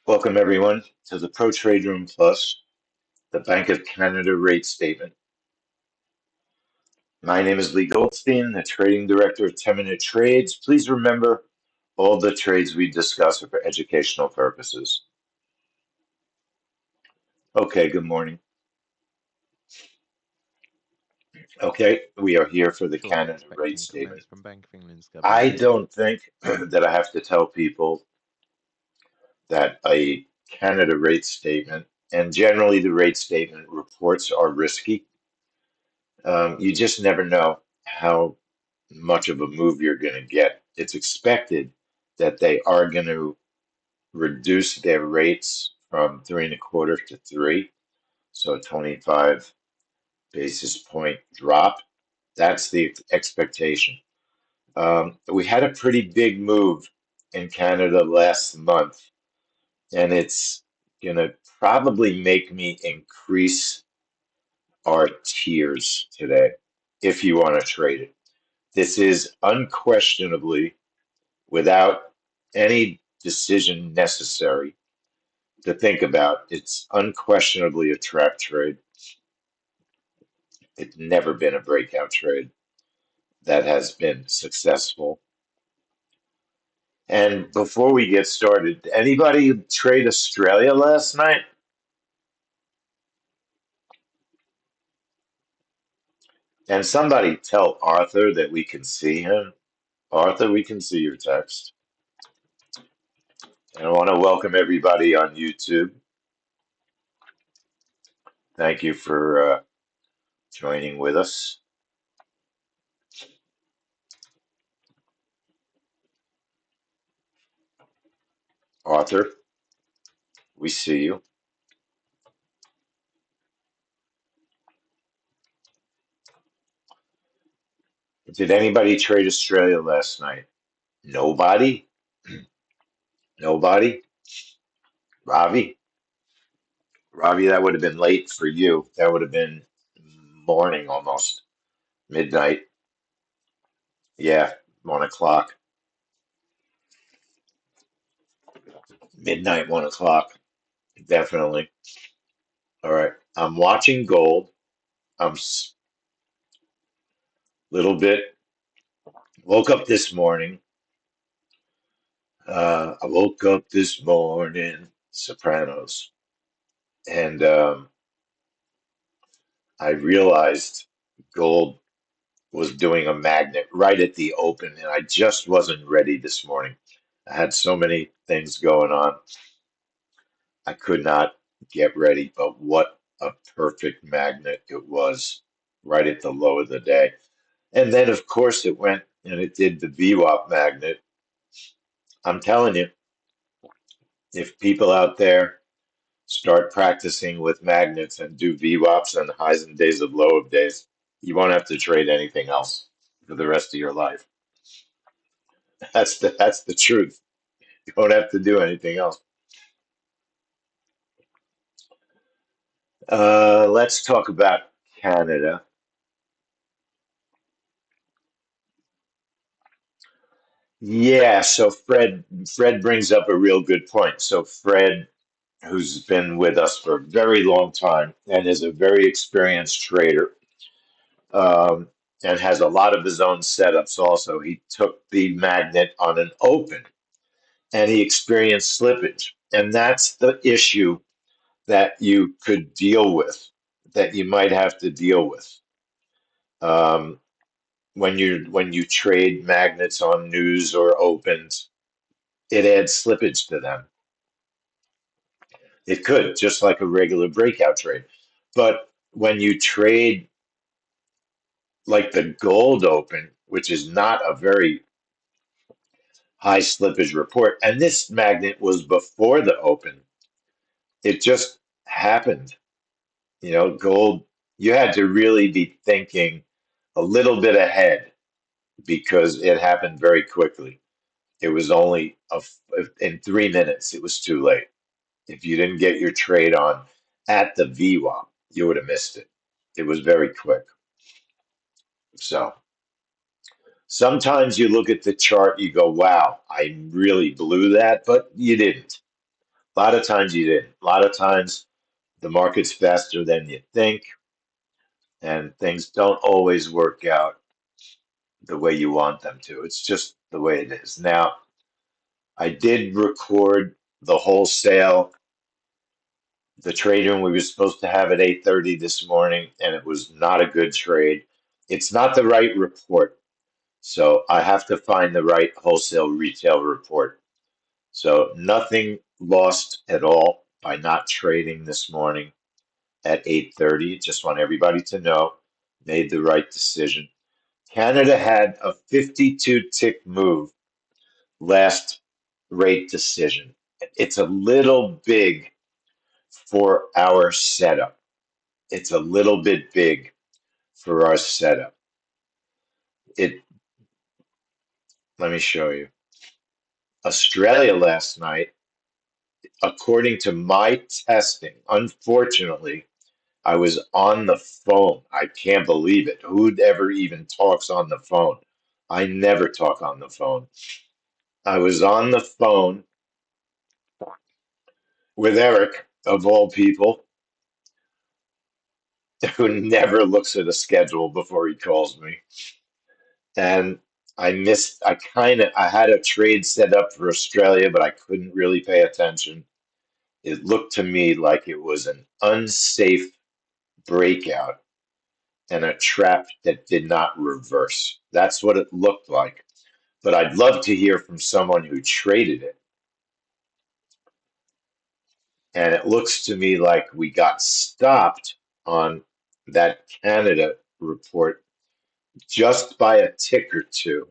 Welcome, everyone, to the Pro Trade Room Plus, the Bank of Canada rate statement. My name is Lee Goldstein, the Trading Director of 10 Minute Trades. Please remember all the trades we discuss are for educational purposes. Okay, good morning. Okay, we are here for the Shortly Canada rate expecting statement. comments from Bank of England's I governor. don't think that I have to tell people that a Canada rate statement, and generally the rate statement reports are risky. You just never know how much of a move you're going to get. It's expected that they are going to reduce their rates from 3.25 to 3, so a 25 basis point drop. That's the expectation. We had a pretty big move in Canada last month, and it's going to probably make me increase our tiers today if you want to trade it. This is unquestionably, without any decision necessary to think about, it's unquestionably a trap trade. It's never been a breakout trade that has been successful. And before we get started, anybody trade Australia last night? And somebody tell Arthur that we can see him. Arthur, we can see your text. And I want to welcome everybody on YouTube. Thank you for joining with us. Arthur, we see you. Did anybody trade Australia last night? Nobody? Nobody? Ravi? Ravi, that would have been late for you. That would have been morning almost, midnight. Yeah, 1 o'clock. Midnight, 1 o'clock. Definitely. All right. I'm watching gold. I'm little bit. Woke up this morning. I woke up this morning, Sopranos, and I realized gold was doing a magnet right at the open, and I just wasn't ready this morning. I had so many things going on. I could not get ready, but what a perfect magnet it was right at the low of the day. And then, of course, it went and it did the VWAP magnet. I'm telling you, if people out there start practicing with magnets and do VWAPs and highs and days of low of days, you won't have to trade anything else for the rest of your life. That's the truth. You won't have to do anything else. Let's talk about Canada. Yeah, so Fred brings up a real good point. So Fred, who's been with us for a very long time and is a very experienced trader, um, and has a lot of his own setups also. He took the magnet on an open and he experienced slippage. And that's the issue that you could deal with, that you might have to deal with. Um, when you trade magnets on news or opens, it adds slippage to them. It could, just like a regular breakout trade. But when you trade like the gold open, which is not a very high slippage report, and this magnet was before the open, it just happened. Gold, you had to really be thinking a little bit ahead because it happened very quickly. It was only in 3 minutes, it was too late. If you didn't get your trade on at the VWAP, you would have missed it. It was very quick. So sometimes you look at the chart, you go, wow, I really blew that, but you didn't. A lot of times you didn't. A lot of times the market's faster than you think, and things don't always work out the way you want them to. It's just the way it is. Now, I did record the wholesale, the trading we were supposed to have at 8:30 this morning, and it was not a good trade. It's not the right report. So I have to find the right wholesale retail report. So nothing lost at all by not trading this morning at 8:30. Just want everybody to know, made the right decision. Canada had a 52 tick move last rate decision. It's a little big for our setup. It's a little bit big for our setup. It, let me show you. Australia last night, according to my testing, unfortunately, I was on the phone. I can't believe it. Who'd ever even talks on the phone? I never talk on the phone. I was on the phone with Eric, of all people, who never looks at a schedule before he calls me. And I had a trade set up for Australia, but I couldn't really pay attention. It looked to me like it was an unsafe breakout and a trap that did not reverse. That's what it looked like. But I'd love to hear from someone who traded it. And it looks to me like we got stopped on that Canada report just by a tick or two.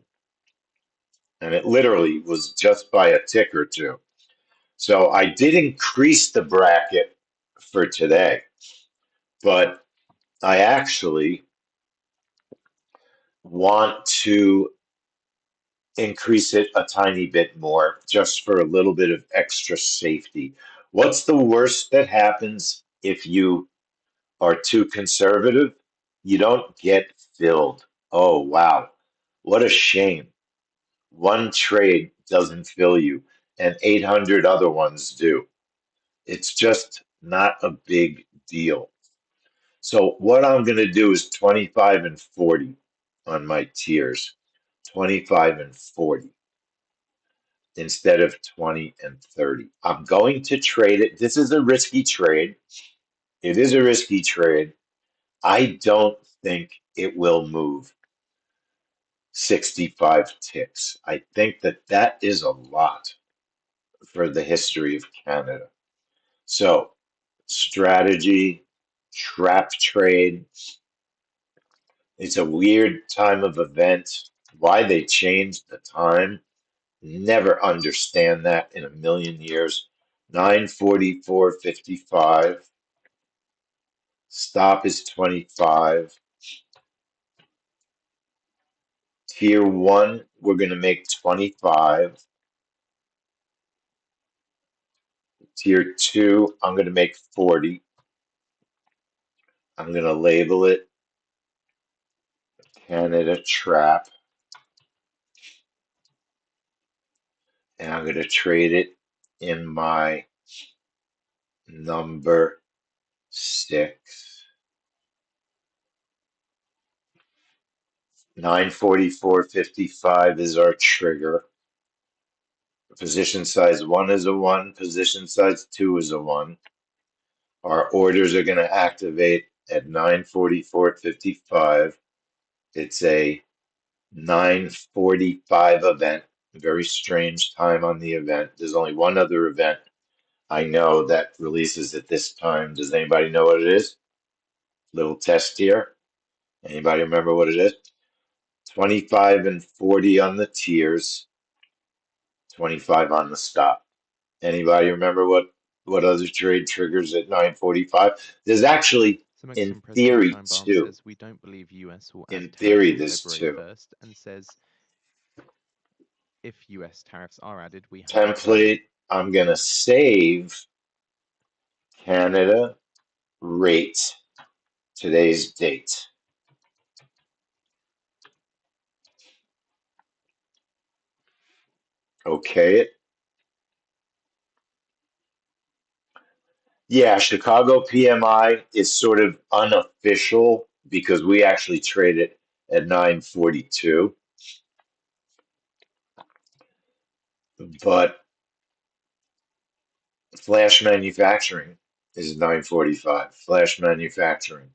And it literally was just by a tick or two. So I did increase the bracket for today, but I actually want to increase it a tiny bit more just for a little bit of extra safety. What's the worst that happens if you are too conservative? You don't get filled. Oh, wow. What a shame. One trade doesn't fill you, and 800 other ones do. It's just not a big deal. So, what I'm going to do is 25 and 40 on my tiers, 25 and 40 instead of 20 and 30. I'm going to trade it. This is a risky trade. It is a risky trade. I don't think it will move 65 ticks. I think that that is a lot for the history of Canada. So, strategy, trap trade. It's a weird time of event. Why they changed the time, never understand that in a million years. 9:44:55. Stop is 25. Tier one, we're going to make 25. Tier two, I'm going to make 40. I'm going to label it Canada Trap, and I'm going to trade it in my number six. 9:44:55 is our trigger. Position size one is a one, position size two is a one. Our orders are going to activate at 9:44:55. It's a 9:45 event. Very strange time on the event. There's only one other event I know that releases at this time. Does anybody know what it is? Little test here. Anybody remember what it is? 25 and 40 on the tiers, 25 on the stop. Anybody remember what other trade triggers at 9:45? There's actually, Something in from President theory, Time Bomb two. says we don't believe US will add In tariffs theory, on there's February two. 1st and says if US tariffs are added, we have to buy. Template, I'm gonna save Canada rate today's date. Okay it. Yeah, Chicago PMI is sort of unofficial because we actually trade it at 942, but Flash Manufacturing is 945. Flash Manufacturing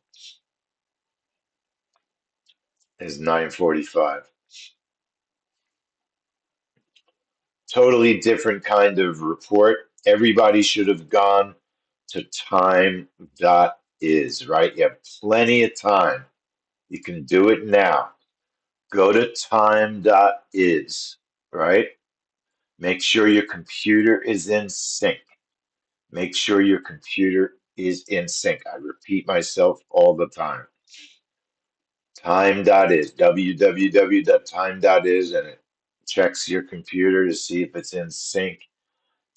is 945. Totally different kind of report. Everybody should have gone to time.is, right? You have plenty of time. You can do it now. Go to time.is, right? Make sure your computer is in sync. Make sure your computer is in sync. I repeat myself all the time. Time.is, www.time.is, and it checks your computer to see if it's in sync.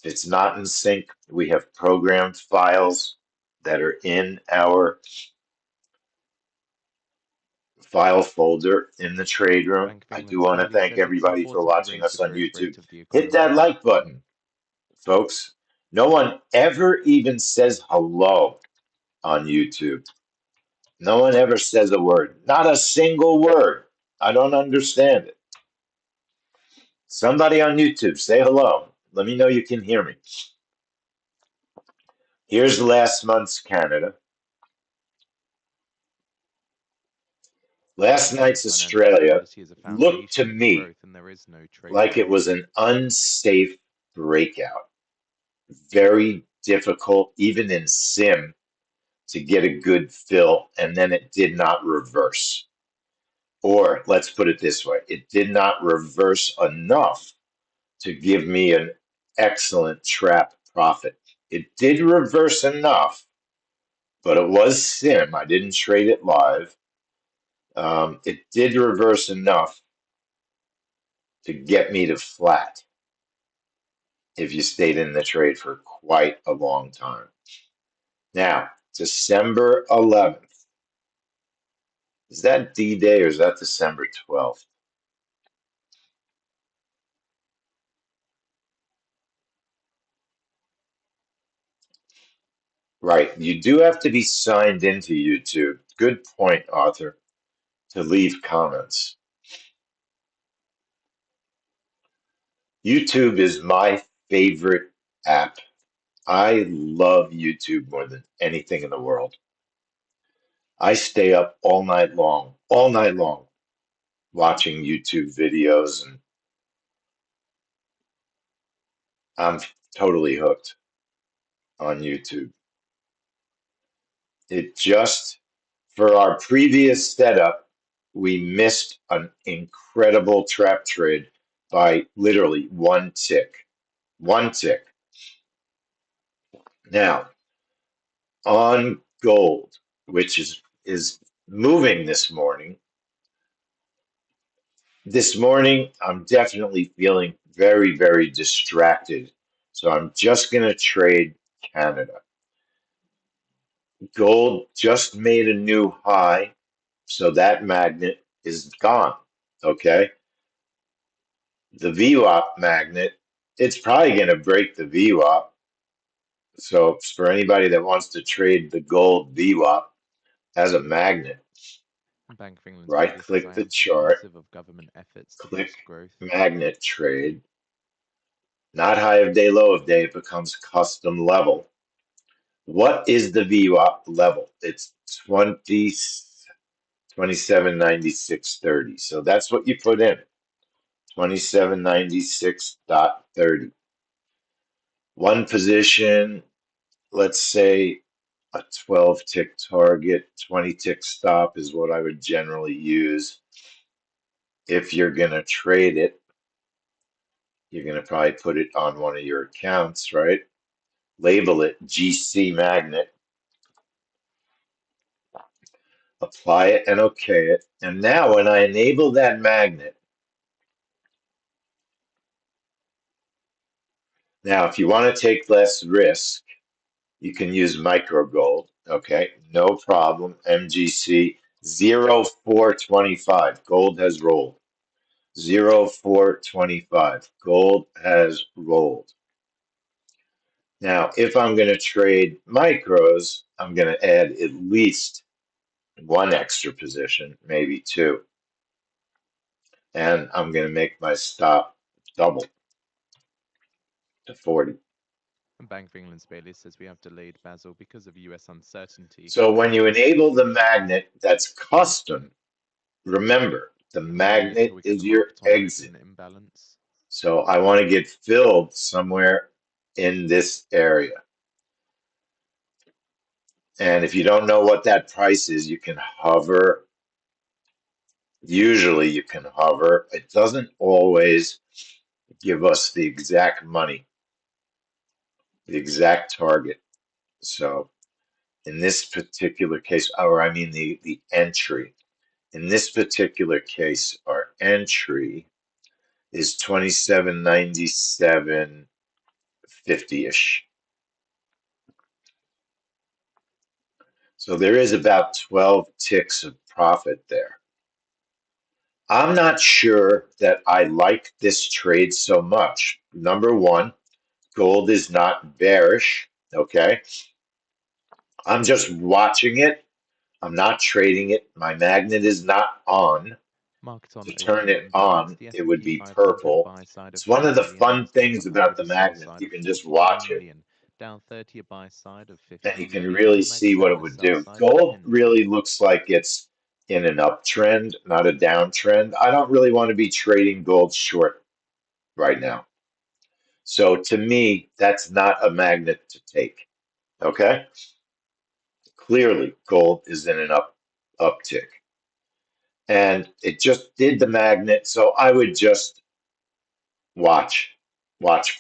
If it's not in sync, we have programmed files that are in our file folder in the trade room. Bank of I do England want to clearly thank says it's everybody for important to watching raise the us on growth YouTube. rate of the Hit economy. that like button, folks. No one ever even says hello on YouTube. No one ever says a word, not a single word. I don't understand it. Somebody on YouTube, say hello. Let me know you can hear me. Here's last month's Canada. Last night's Financial Australia stability is a looked to foundation of me growth, and there is no trade like it war. was an unsafe breakout. Very difficult, even in sim, to get a good fill, and then it did not reverse. Or let's put it this way, it did not reverse enough to give me an excellent trap profit. It did reverse enough, but it was sim. I didn't trade it live. It did reverse enough to get me to flat if you stayed in the trade for quite a long time. Now, December 11th. Is that D Day or is that December 12th? Right. You do have to be signed into YouTube. Good point, author, to leave comments. YouTube is my favorite app. I love YouTube more than anything in the world. I stay up all night long, watching YouTube videos, and I'm totally hooked on YouTube. It just, for our previous setup, we missed an incredible trap trade by literally one tick. One tick. Now, on gold, which is moving this morning. This morning, I'm definitely feeling very, very distracted. So I'm just going to trade Canada. Gold just made a new high, so that magnet is gone. Okay. The VWAP magnet, it's probably going to break the VWAP. So for anybody that wants to trade the gold VWAP as a magnet, Bank of England right clearly says click I the am chart, supportive of government efforts to click boost growth. magnet trade, not high of day, low of day, it becomes custom level. What is the VWAP level? It's 2796.30. So that's what you put in, 2796.30. One position, let's say a 12 tick target, 20 tick stop is what I would generally use. If you're going to trade it, you're going to probably put it on one of your accounts, right? Label it GC magnet, apply it and okay it. And now when I enable that magnet, now if you want to take less risk, you can use micro gold. Okay, no problem. MGC 0425. Gold has rolled. 0425. Gold has rolled. Now, if I'm going to trade micros, I'm going to add at least one extra position, maybe two, and I'm going to make my stop double to 40. And Bank of England's Bailey says we have delayed Basel because of US uncertainty. So when you Markets enable the expected. magnet that's custom, remember the And we'll wait till magnet we get the is your market on exit. open imbalance. So I want to get filled somewhere in this area. And if you don't know what that price is, you can hover. Usually you can hover. It doesn't always give us the exact money, the exact target. So in this particular case, or I mean the entry. In this particular case, our entry is 27.97.50-ish. So there is about 12 ticks of profit there. I'm not sure that I like this trade so much. Number one, gold is not bearish. Okay. I'm just watching it. I'm not trading it. My magnet is not on. Market on To turn open it imbalance. on, The it would S&P be 500 a purple. buy side of It's one 3 of the million fun and Stoxx things about 100 the a sell magnet. side You of can just 43 watch it million. Dow 30 a buy side of and you 15 can million really and Mag see what 7 it a would sell do. side of Gold 10 really million. looks like it's in an uptrend, not a downtrend. I don't really want to be trading gold short right now. So to me, that's not a magnet to take. Okay? Clearly, gold is in an uptick. And it just did the magnet, so I would just watch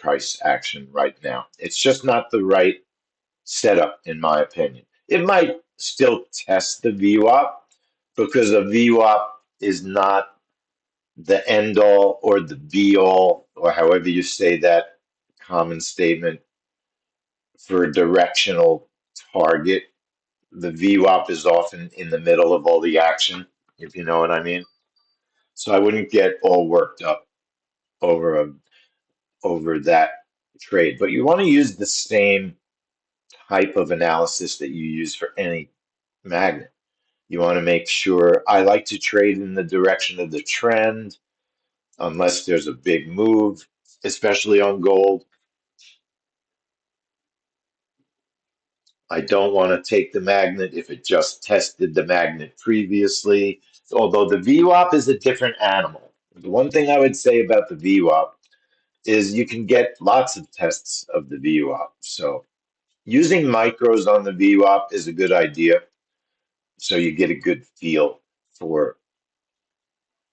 price action right now. It's just not the right setup, in my opinion. It might still test the VWAP because a VWAP is not the end all or the be all, or however you say that common statement for a directional target. The VWAP is often in the middle of all the action, if you know what I mean. So I wouldn't get all worked up over over that trade, but you want to use the same type of analysis that you use for any magnet. You want to make sure I like to trade in the direction of the trend unless there's a big move, especially on gold. I don't want to take the magnet if it just tested the magnet previously, although the VWAP is a different animal. The one thing I would say about the VWAP is you can get lots of tests of the VWAP. So using micros on the VWAP is a good idea. So you get a good feel for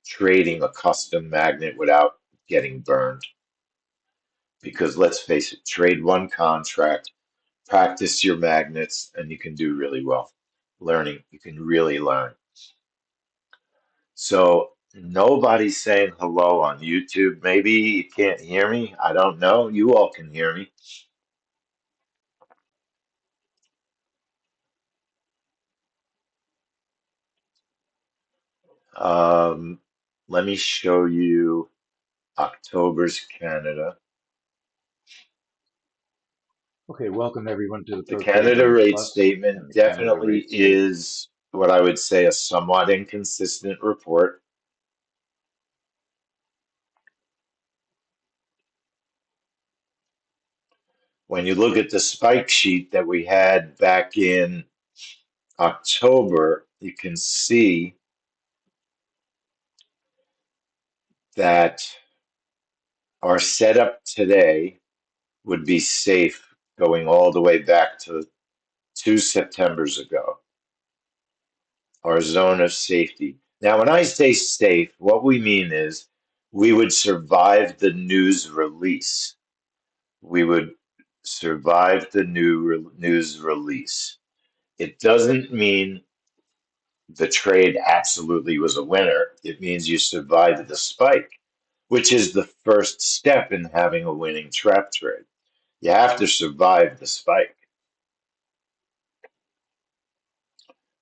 trading a custom magnet without getting burned. Because let's face it, trade one contract, practice your magnets, and you can do really well. Learning, you can really learn. So nobody's saying hello on YouTube. Maybe you can't hear me. I don't know. You all can hear me. Um, Let me show you October's Canada. Okay, welcome everyone to the The Pro Trader Canada Mode rate Plus statement and the Canada definitely Rate Statement. is what I would say a somewhat inconsistent report. When you look at the spike sheet that we had back in October, you can see that our setup today would be safe going all the way back to 2 Septembers ago, our zone of safety. Now, when I say safe, what we mean is we would survive the news release. We would survive the news release. It doesn't mean the trade absolutely was a winner. It means you survived the spike, which is the first step in having a winning trap trade. You have to survive the spike.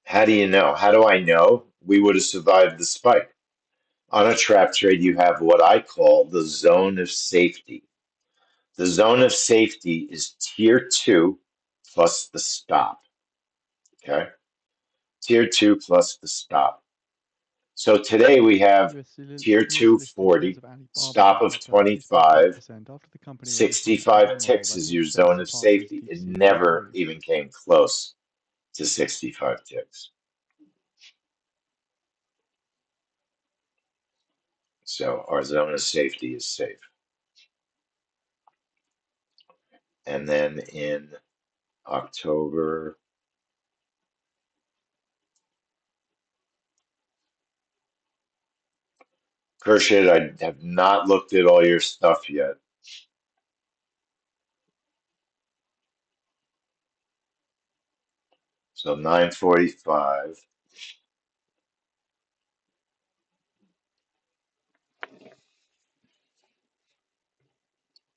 How do you know? How do I know we would have survived the spike? On a trap trade, you have what I call the zone of safety. The zone of safety is tier 2 plus the stop. Okay? Tier 2 plus the stop. So today we have tier 2 listing shares 40, of Alibaba stop are of up at least 25, 38% after the company released on Friday 65 more ticks is your revenue zone data, of part of its safety. It deep-sea growth never move. even came close to 65 ticks. So our zone of safety is safe. And then in October, Kershit, I have not looked at all your stuff yet. So 9:45.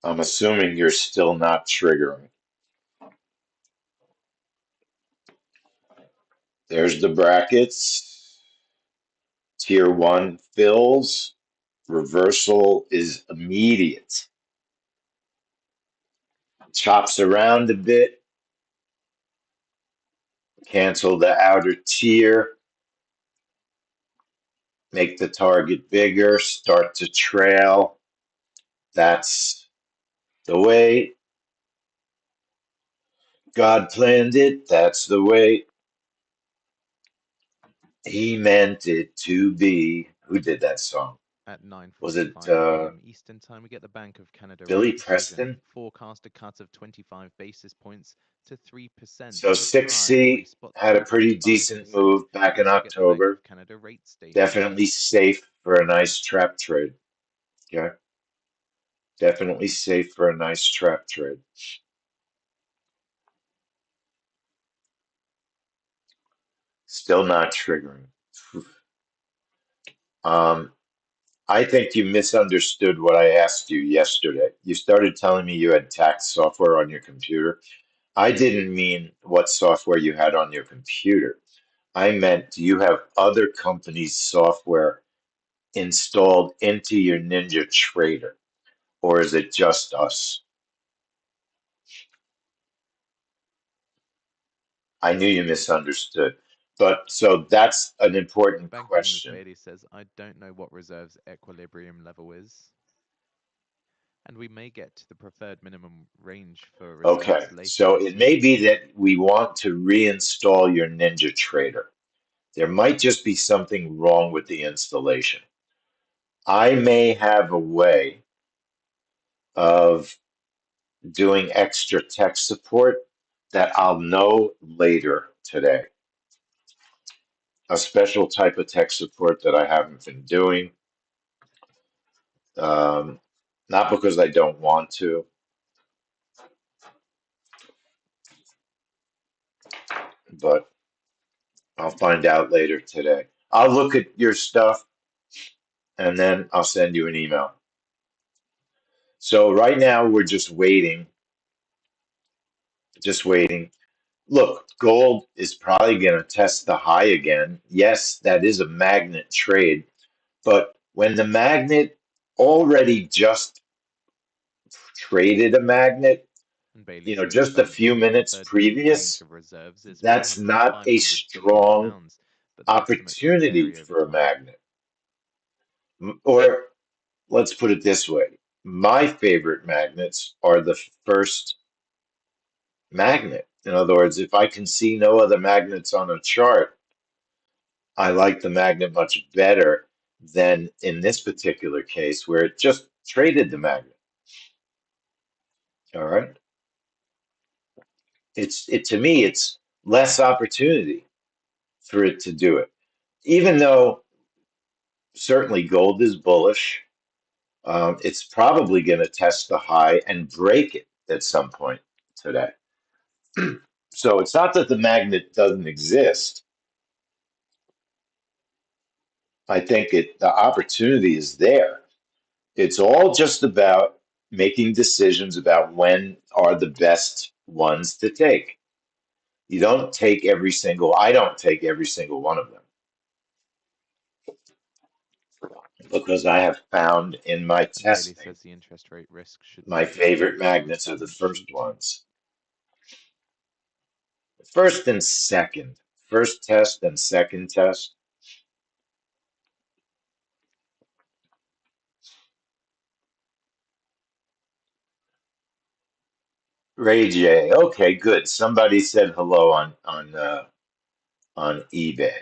I'm assuming you're still not triggering. There's the brackets. Tier 1 fills. Reversal is immediate. Chops around a bit. Cancel the outer tier. Make the target bigger. Start to trail. That's the way God planned it. That's the way He meant it to be. Who did that song? At Was it 9:45 a.m. Eastern Time, we get the Bank of Canada Billy rate decision. Preston? Forecast a cut of 25 basis points to 3%, So with Primary 6C spot the had a Fed at pretty decent 5%. move back We in also get the Bank October. of Canada rate statement. Definitely safe for a nice trap trade. Okay. Definitely safe for a nice trap trade. Still not triggering. Um, I think you misunderstood what I asked you yesterday. You started telling me you had tax software on your computer. I didn't mean what software you had on your computer. I meant, do you have other companies' software installed into your Ninja Trader, or is it just us? I knew you misunderstood. But so that's an important Bank of England's question. Bailey says, I don't know what reserves equilibrium level is. And we may get to the preferred minimum range for Okay, reserves later so this it may year. be that we want to reinstall your Ninja Trader. There might just be something wrong with the installation. I may have a way of doing extra tech support that I'll know later today. A special type of tech support that I haven't been doing. Um, Not because I don't want to, but I'll find out later today. I'll look at your stuff and then I'll send you an email. So right now we're just waiting, just waiting. Look, gold is probably going to test the high again. Yes, that is a magnet trade, but when the magnet already just traded a magnet, And Bailey says just a few currently the minutes preferred minimum range previous, of reserves is that's 100 to not a 500 billion strong pounds, but the estimate could opportunity vary over for a time. magnet. Or let's put it this way. My favorite magnets are the first magnet. In other words, if I can see no other magnets on a chart, I like the magnet much better than in this particular case where it just traded the magnet. All right. To me, it's less opportunity for it to do it. Even though certainly gold is bullish, it's probably going to test the high and break it at some point today. So it's not that the magnet doesn't exist. I think the opportunity is there. It's all just about making decisions about when are the best ones to take. You don't take every single, I don't take every single one of them. because I have found in my And Bailey testing, says the interest rate risk should my not exceed favorite the magnets are the corresponding first sheet. ones. First and second. First test and second test. Ray J. Okay, good. Somebody said hello on eBay.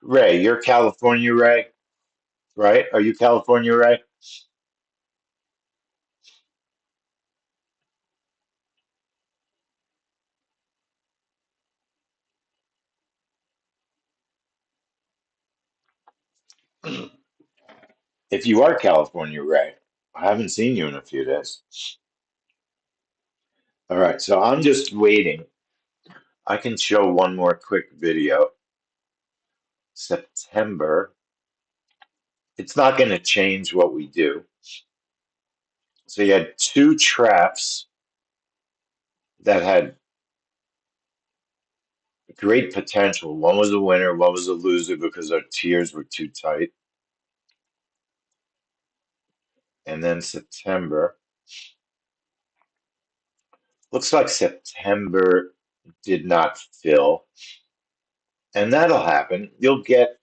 Ray, you're California, Ray, right? Are you California, Ray? If you are California, Ray, I haven't seen you in a few days. All right, so I'm just waiting. I can show one more quick video. September. It's not going to change what we do. So you had two traps that had great potential. One was a winner, one was a loser because our tiers were too tight. And then September. Looks like September did not fill. And that'll happen. You'll get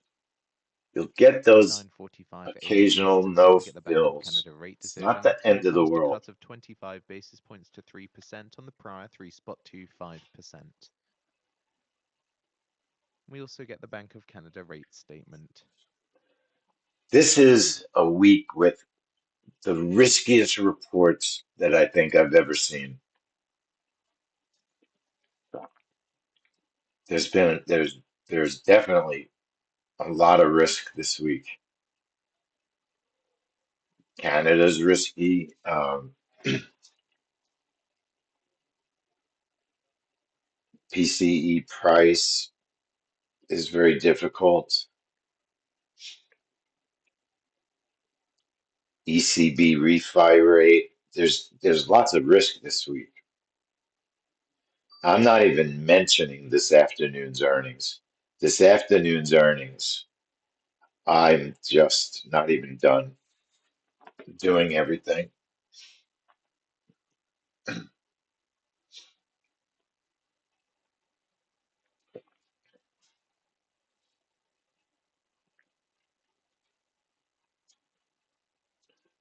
those 9:45 a.m. occasional Eastern Time no to get the Bank of fills. Canada rate It's not decision. the end of the Forecast a world. cut of 25 basis points to 3% on the prior 3.25%. We also get the Bank of Canada rate statement. This is a week with the riskiest reports that I think I've ever seen. There's definitely a lot of risk this week. Canada's risky. PCE price is very difficult. ECB refi rate. There's lots of risk this week. I'm not even mentioning this afternoon's earnings. This afternoon's earnings, I'm just not even done doing everything.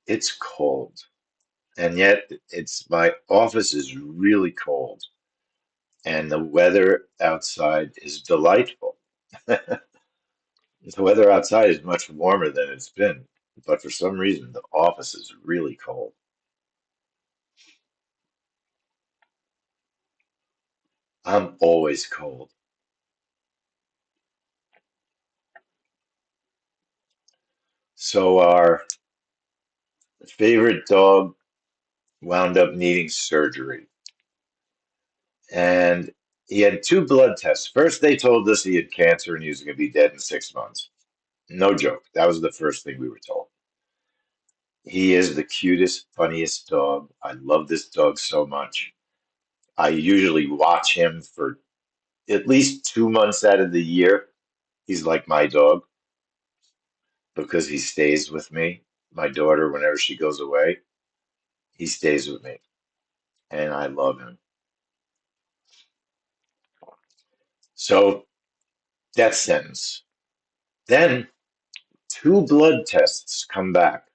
It's cold. And yet my office is really cold and the weather outside is delightful. The weather outside is much warmer than it's been, but for some reason the office is really cold. I'm always cold. So our favorite dog wound up needing surgery. And he had two blood tests. First, they told us he had cancer and he was going to be dead in 6 months. No joke. That was the first thing we were told. He is the cutest, funniest dog. I love this dog so much. I usually watch him for at least 2 months out of the year. He's like my dog because he stays with me. My daughter, whenever she goes away, he stays with me, and I love him. So death sentence. Then two blood tests come back.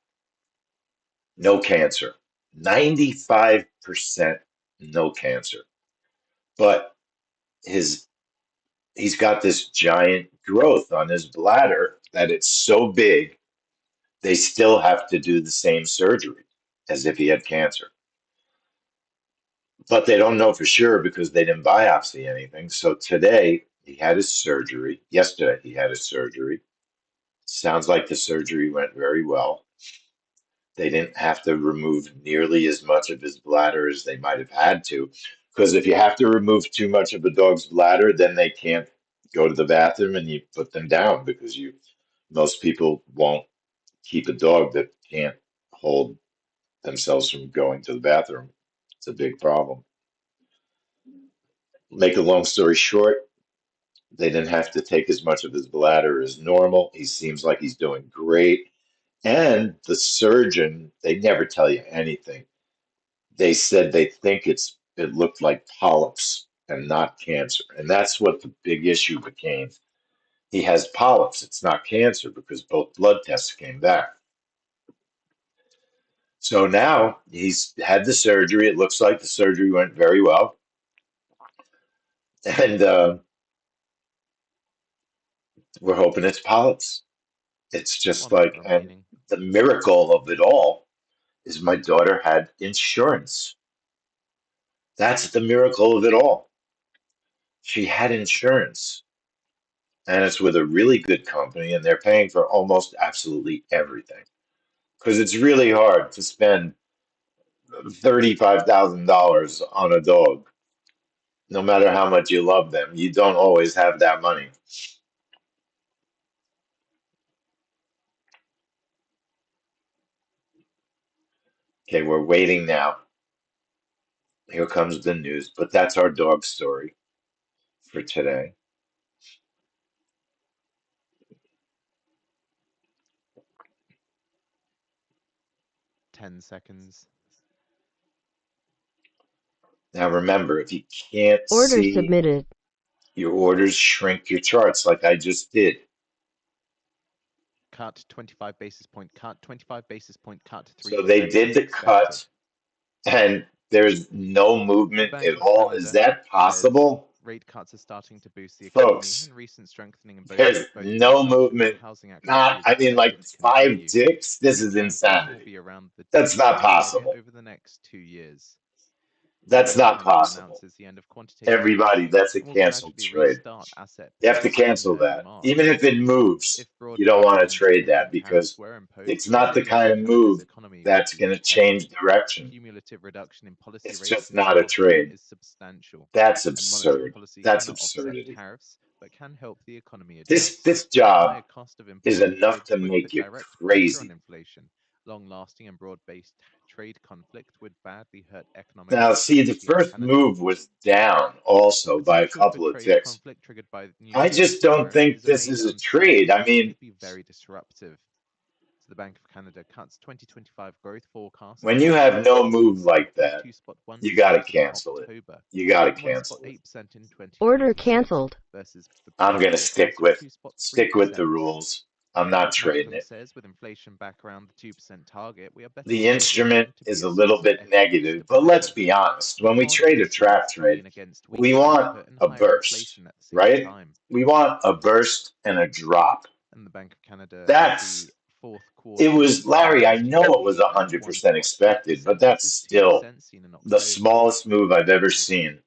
No cancer. 95% no cancer. But his he's got this giant growth on his bladder that it's so big they still have to do the same surgery as if he had cancer. But they don't know for sure because they didn't biopsy anything. So today he had his surgery. Yesterday he had his surgery. Sounds like the surgery went very well. They didn't have to remove nearly as much of his bladder as they might have had to. Because if you have to remove too much of a dog's bladder, then they can't go to the bathroom and you put them down because most people won't keep a dog that can't hold themselves from going to the bathroom. It's a big problem. Make a long story short, they didn't have to take as much of his bladder as normal. He seems like he's doing great. And the surgeon, they never tell you anything. They said they think it looked like polyps and not cancer. And that's what the big issue became. He has polyps. It's not cancer because both blood tests came back. So now he's had the surgery. It looks like the surgery went very well. And we're hoping it's polyps. It's just 1 minute like, and remaining. the miracle of it all is my daughter had insurance. That's the miracle of it all. She had insurance, and it's with a really good company, and they're paying for almost absolutely everything. Because it's really hard to spend $35,000 on a dog, no matter how much you love them. You don't always have that money. Okay, we're waiting now. Here comes the news, but that's our dog story for today. 10 seconds. Now remember, if you can't Order see submitted. your orders, shrink your charts like I just did. Cut 25 basis point, cut 25 basis point, cut 3% So they did as the expected. cut, and there's no movement Bank at of all. Canada Is that says possible? rate cuts are starting to boost the economy, Folks, and recent strengthening in both there's no manufacturing and movement. housing activity Not, is I mean, like expected to 5 continue. ticks? This is Inflation will insanity. be around the That's not 2% target possible. over the next 2 years. The That's Bank of not Canada possible. announces the end of quantitative Everybody, easing that's a and will canceled gradually trade. restart asset You have to purchases in cancel early that. Even March. if it moves, If you don't broad-based want to trade that anti-dumping tariffs because were imposed, it's the not the resilience kind of of Canada's move economy would that's be going to change tested. direction. Cumulative reduction in policy It's rates just since not a last year trade. is substantial, That's and monetary absurd. policy That's cannot offset absurdity. tariffs, but can help the economy This adjust. this The job higher cost of is imported enough goods to would make put you direct pressure on crazy. inflation. Long-lasting and broad-based trade conflict would badly hurt economic Now, see, the activity in first Canada. move was down also The by a potential for couple of trade ticks. conflict triggered by new I U.S. just don't tariffs think is a this major is a trade. uncertainty I and mean, could be very disruptive. So the Bank of Canada cuts 2025 growth forecast when you by have no move 0.25% like from that, 2.1% you got to in cancel it. October You got to and cancel it. 1.8% in Order 2026 canceled. versus the I'm previous going to forecast of stick with the 2.3%. rules. I'm The not trading outcome it. says with inflation back around the 2% target, we are better The off in the long instrument run to be is a a little source of bit economic negative, but let's stability. be honest. We When we can't trade a risk trap risks trade, lean against we weaker want output and a higher burst, inflation at the same right? time. We want a burst and a drop. And the Bank of Canada, the That's fourth it quarter was Larry. I annualized know it was GDP at 100% expected, but 1.8% that's versus still 2% seen in the October. smallest move I've ever seen.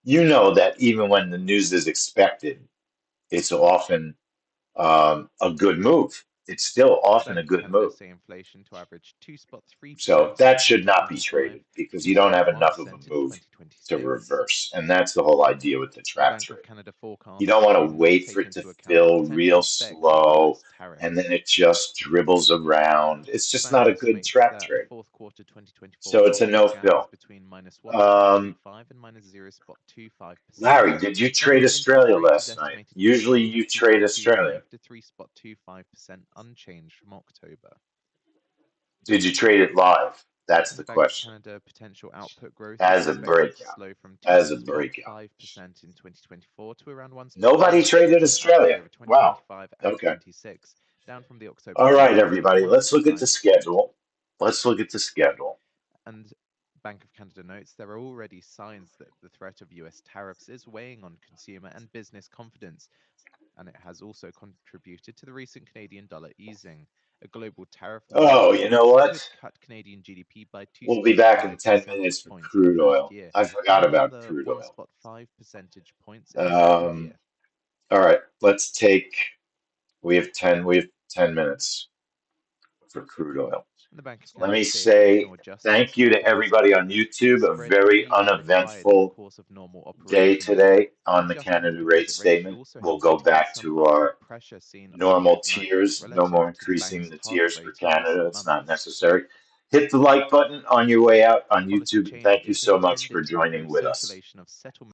You know that even when the news is expected, it's often a good move. It's still The often a Bank of good Canada move. say inflation to average 2.3% So in that should not be 2025, traded because you don't have 2.1% enough of a in move to 2026. reverse. And that's the whole idea with the The trap Bank of trade. Canada You forecasts don't want do to not wait for take it to into account the fill potential real effects of slow US and then tariffs. it just dribbles around. It's The just bank not a good estimates trap that the trade. fourth quarter 2024 So it's a market no gap is fill. between minus Um, 1.25 and minus 0.25%. Larry, did you trade Federal interest Australia rate is last night? estimated to remain Usually from you trade 2.25 Australia. to 3.25% unchanged from October. Did you trade it live? That's The the Bank of question. Canada potential output growth is As a expected to breakout. slow from As a 2.5% breakout. in 2024 to around Nobody 1.9% traded on average Australia. over Wow. 2025 and Okay. 26, down from the October All right, forecast of everybody. Let's look at the 1.9%. schedule. Let's look at the schedule. And Bank of Canada notes there are already signs that the threat of US tariffs is weighing on consumer and business confidence, and it has also contributed to the recent Canadian dollar easing. A global tariff war Oh, you know could what? cut Canadian GDP by We'll be back in 2.5 10 percentage minutes for points in the crude first oil. year, I and forgot about another crude oil. 1.5 percentage points in the second Um, year. all right, we have 10 minutes for crude oil. And the Bank of Let me Canada say say additional adjustments thank to you the to policy everybody on rate and YouTube. A spread very may be required in the uneventful course of normal day operations. today on the Adjusting the Canada rate deposit rate should statement. also We'll help go mitigate back some to upward our pressure seen normal overnight tiers. No relative more to the increasing bank's the target tiers for rate in Canada. recent It's not months. necessary. Hit the like button on your way out on Policy YouTube, and change thank you is so much intended for to joining improve with us. circulation of settlement